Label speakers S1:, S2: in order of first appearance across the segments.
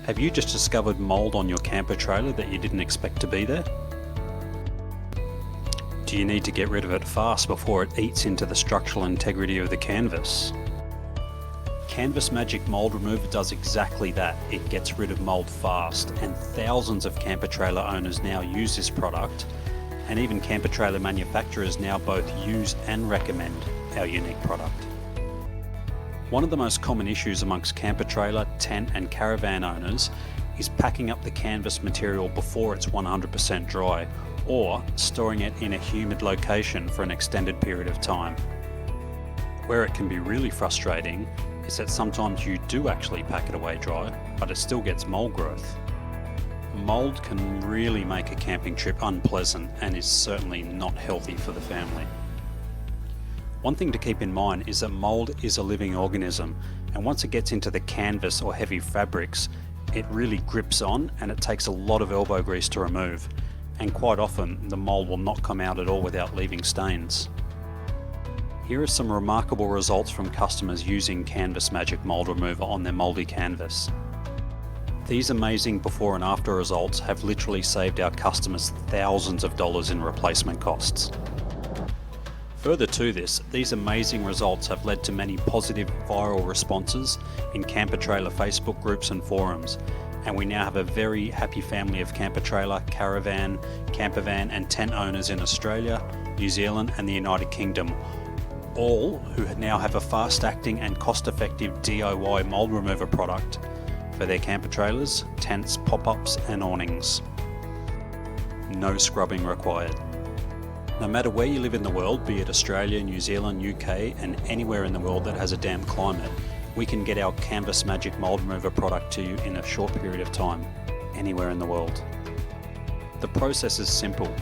S1: Have you just discovered mould on your camper trailer that you didn't expect to be there? Do you need to get rid of it fast before it eats into the structural integrity of the canvas? Canvas Magic Mould Remover does exactly that. It gets rid of mould fast, and thousands of camper trailer owners now use this product, and even camper trailer manufacturers now both use and recommend our unique product. One of the most common issues amongst camper trailer, tent and caravan owners is packing up the canvas material before it's 100% dry, or storing it in a humid location for an extended period of time. Where it can be really frustrating is that sometimes you do actually pack it away dry, but it still gets mould growth. Mould can really make a camping trip unpleasant and is certainly not healthy for the family. One thing to keep in mind is that mould is a living organism, and once it gets into the canvas or heavy fabrics, it really grips on and it takes a lot of elbow grease to remove, and quite often the mould will not come out at all without leaving stains. Here are some remarkable results from customers using Canvas Magic Mould Remover on their mouldy canvas. These amazing before and after results have literally saved our customers thousands of dollars in replacement costs. Further to this, these amazing results have led to many positive viral responses in camper trailer Facebook groups and forums, and we now have a very happy family of camper trailer, caravan, campervan and tent owners in Australia, New Zealand and the United Kingdom, all who now have a fast-acting and cost-effective DIY mould remover product for their camper trailers, tents, pop-ups and awnings. No scrubbing required. No matter where you live in the world, be it Australia, New Zealand, UK and anywhere in the world that has a damp climate, we can get our Canvas Magic Mould Remover product to you in a short period of time, anywhere in the world. The process is simple.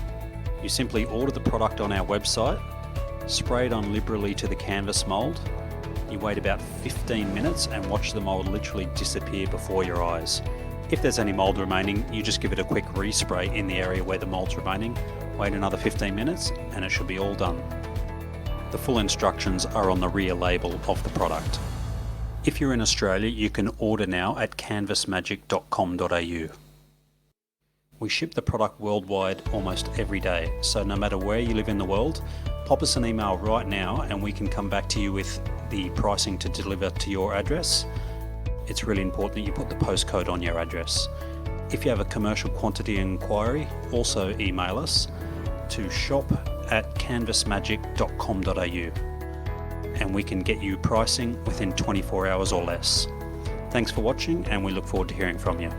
S1: You simply order the product on our website, spray it on liberally to the canvas mould, you wait about 15 minutes and watch the mould literally disappear before your eyes. If there's any mould remaining, you just give it a quick respray in the area where the mould's remaining, wait another 15 minutes and it should be all done. The full instructions are on the rear label of the product. If you're in Australia, you can order now at canvasmagic.com.au. We ship the product worldwide almost every day, so no matter where you live in the world, pop us an email right now and we can come back to you with the pricing to deliver to your address. It's really important that you put the postcode on your address. If you have a commercial quantity inquiry, also email us to shop@canvasmagic.com.au and we can get you pricing within 24 hours or less. Thanks for watching and we look forward to hearing from you.